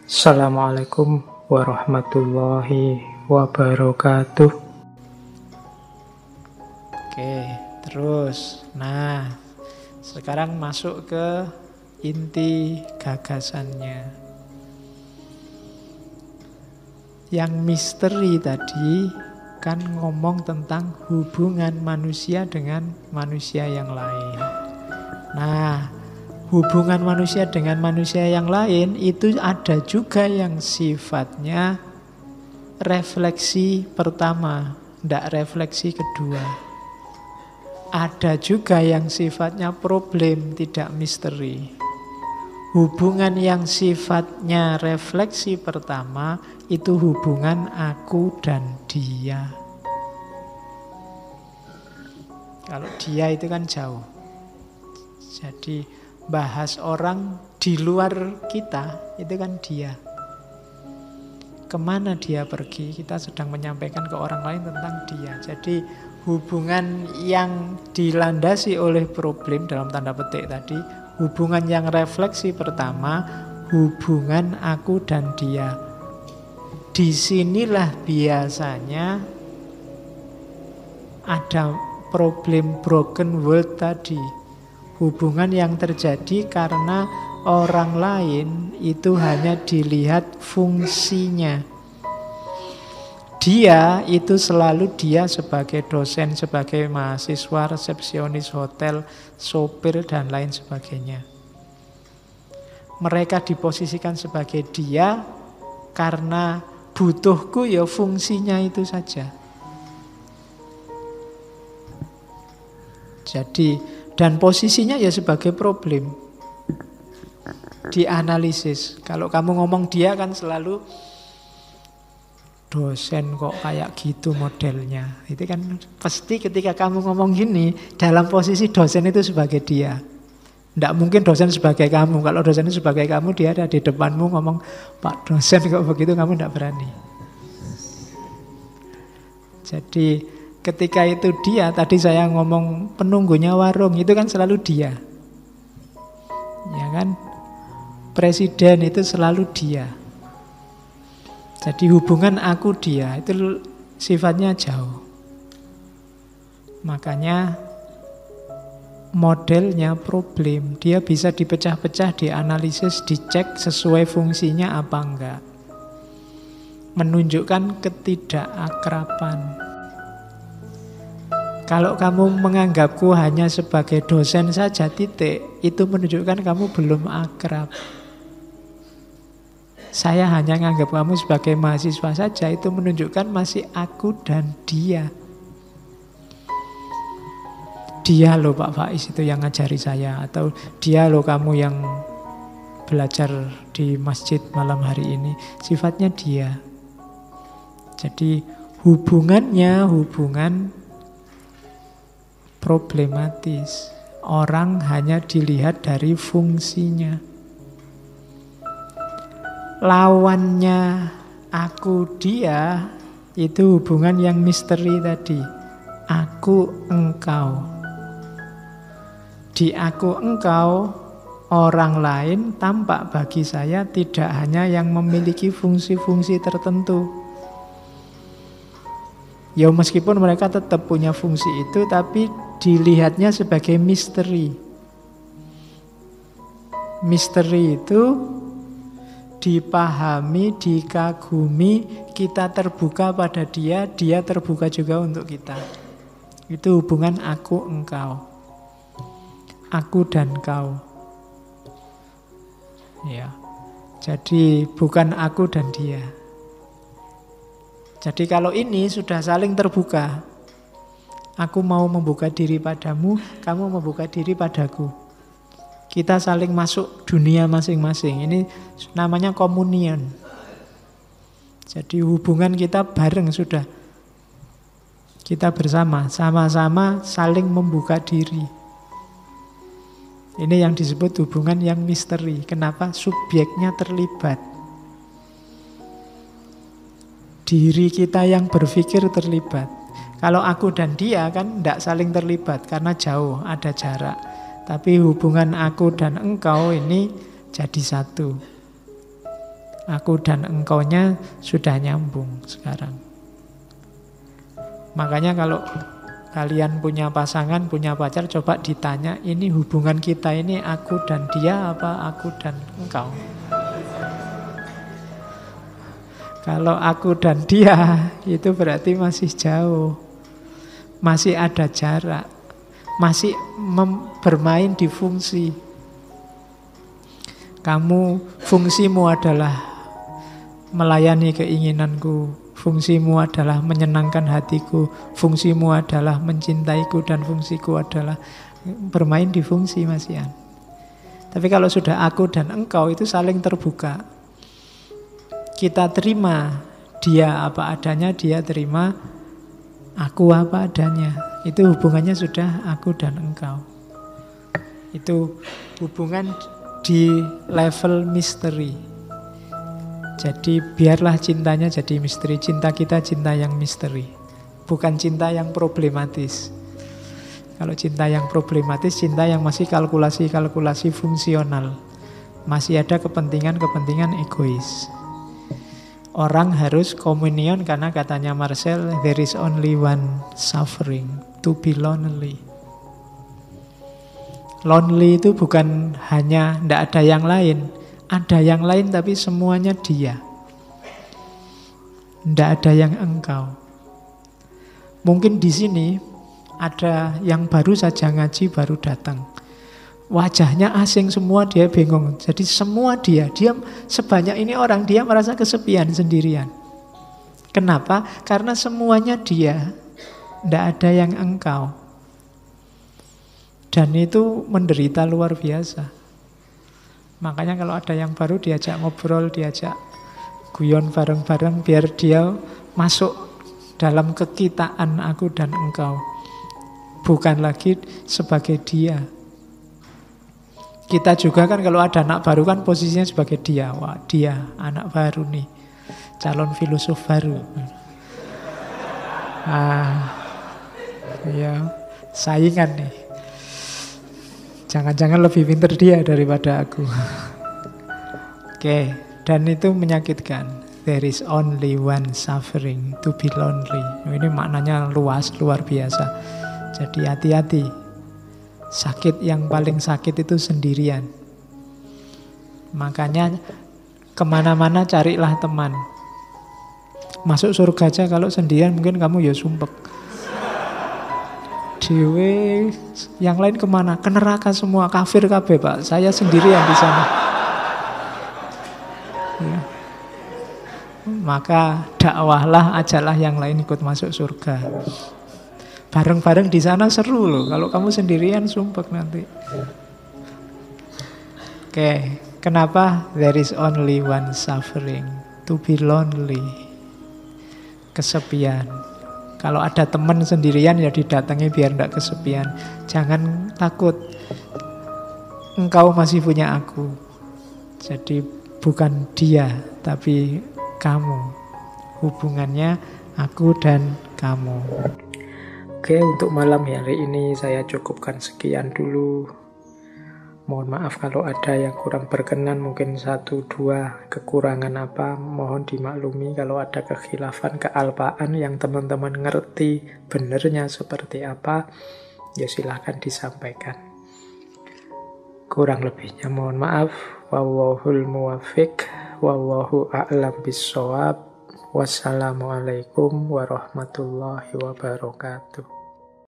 Assalamualaikum warahmatullahi wabarakatuh. Oke, terus. Nah, sekarang masuk ke inti gagasannya. Yang misteri tadi kan ngomong tentang hubungan manusia dengan manusia yang lain. Nah, hubungan manusia dengan manusia yang lain itu ada juga yang sifatnya refleksi pertama, tidak refleksi kedua. Ada juga yang sifatnya problem, tidak misteri. Hubungan yang sifatnya refleksi pertama itu hubungan aku dan dia. Kalau dia itu kan jauh. Jadi bahas orang di luar kita itu kan dia. Kemana dia pergi, kita sedang menyampaikan ke orang lain tentang dia. Jadi hubungan yang dilandasi oleh problem dalam tanda petik tadi, hubungan yang refleksi pertama, hubungan aku dan dia. Disinilah biasanya ada problem broken world tadi. Hubungan yang terjadi karena orang lain itu hanya dilihat fungsinya. Dia itu selalu dia sebagai dosen, sebagai mahasiswa, resepsionis hotel, sopir, dan lain sebagainya. Mereka diposisikan sebagai dia karena butuhku ya fungsinya itu saja. Jadi dan posisinya ya sebagai problem. Dianalisis. Kalau kamu ngomong dia kan selalu dosen kok kayak gitu modelnya. Itu kan pasti ketika kamu ngomong gini, dalam posisi dosen itu sebagai dia. Tidak mungkin dosen sebagai kamu. Kalau dosen itu sebagai kamu, dia ada di depanmu ngomong, Pak dosen kok begitu, kamu tidak berani. Jadi ketika itu dia, tadi saya ngomong penunggunya warung, itu kan selalu dia. Ya kan? Presiden itu selalu dia. Jadi hubungan aku dia itu sifatnya jauh. Makanya modelnya problem. Dia bisa dipecah-pecah, dianalisis, dicek sesuai fungsinya apa enggak. Menunjukkan ketidakakraban. Kalau kamu menganggapku hanya sebagai dosen saja titik, itu menunjukkan kamu belum akrab. Saya hanya menganggap kamu sebagai mahasiswa saja, itu menunjukkan masih aku dan dia. Dia loh Pak Faiz itu yang ngajari saya, atau dia loh kamu yang belajar di masjid malam hari ini. Sifatnya dia. Jadi hubungannya hubungan problematis. Orang hanya dilihat dari fungsinya. Lawannya aku dia itu hubungan yang misteri tadi. Aku engkau. Di aku engkau, orang lain tampak bagi saya tidak hanya yang memiliki fungsi-fungsi tertentu. Ya meskipun mereka tetap punya fungsi itu, tapi dilihatnya sebagai misteri. Misteri itu dipahami, dikagumi, kita terbuka pada dia, dia terbuka juga untuk kita. Itu hubungan aku engkau. Aku dan kau. Ya. Jadi bukan aku dan dia. Jadi kalau ini sudah saling terbuka. Aku mau membuka diri padamu, kamu membuka diri padaku. Kita saling masuk dunia masing-masing. Ini namanya komunion. Jadi hubungan kita bareng sudah. Kita bersama, sama-sama saling membuka diri. Ini yang disebut hubungan yang misteri. Kenapa? Subjeknya terlibat. Diri kita yang berpikir terlibat. Kalau aku dan dia kan tidak saling terlibat karena jauh, ada jarak. Tapi hubungan aku dan engkau ini jadi satu. Aku dan engkaunya sudah nyambung sekarang. Makanya kalau kalian punya pasangan, punya pacar, coba ditanya, ini hubungan kita ini aku dan dia apa aku dan engkau? Kalau aku dan dia, itu berarti masih jauh. Masih ada jarak. Masih bermain di fungsi. Kamu, fungsimu adalah melayani keinginanku. Fungsimu adalah menyenangkan hatiku. Fungsimu adalah mencintaiku. Dan fungsiku adalah bermain di fungsi, Mas Ian. Tapi kalau sudah aku dan engkau, itu saling terbuka. Kita terima dia apa adanya, dia terima aku apa adanya. Itu hubungannya sudah aku dan engkau. Itu hubungan di level misteri. Jadi biarlah cintanya jadi misteri. Cinta kita cinta yang misteri, bukan cinta yang problematis. Kalau cinta yang problematis, cinta yang masih kalkulasi-kalkulasi fungsional. Masih ada kepentingan-kepentingan egois. Orang harus komunion karena katanya Marcel, there is only one suffering, to be lonely. Lonely itu bukan hanya tidak ada yang lain. Ada yang lain tapi semuanya dia. Tidak ada yang engkau. Mungkin di sini ada yang baru saja ngaji, baru datang. Wajahnya asing semua, dia bingung. Jadi semua dia sebanyak ini orang, dia merasa kesepian sendirian. Kenapa? Karena semuanya dia. Tidak ada yang engkau. Dan itu menderita luar biasa. Makanya kalau ada yang baru diajak ngobrol, diajak guyon bareng-bareng, biar dia masuk dalam kekitaan aku dan engkau. Bukan lagi sebagai dia. Kita juga kan kalau ada anak baru kan posisinya sebagai dia. Wah, dia anak baru nih, calon filosof baru. Ya, saingan nih. Jangan-jangan lebih pintar dia daripada aku. Oke, dan itu menyakitkan. There is only one suffering, to be lonely. Ini maknanya luas, luar biasa. Jadi hati-hati. Sakit yang paling sakit itu sendirian. Makanya kemana-mana carilah teman. Masuk surga aja kalau sendirian mungkin kamu ya sumpek. Dewe, yang lain kemana? Ke neraka semua, kafir kabeh Pak. Saya sendirian di sana. Ya. Maka dakwahlah, ajalah yang lain ikut masuk surga. Bareng-bareng di sana seru loh. Kalau kamu sendirian sumpek nanti. Oke, kenapa there is only one suffering, to be lonely? Kesepian. Kalau ada teman sendirian ya didatangi biar tidak kesepian. Jangan takut. Engkau masih punya aku. Jadi bukan dia, tapi kamu. Hubungannya aku dan kamu. Oke, untuk malam hari ini saya cukupkan sekian dulu. Mohon maaf kalau ada yang kurang berkenan, mungkin 1-2 kekurangan apa, mohon dimaklumi. Kalau ada kekhilafan, kealpaan yang teman-teman ngerti benernya seperti apa, ya silahkan disampaikan. Kurang lebihnya mohon maaf. Wallahul muwaffiq, wallahu a'lam bissawab. Wassalamualaikum warahmatullahi wabarakatuh.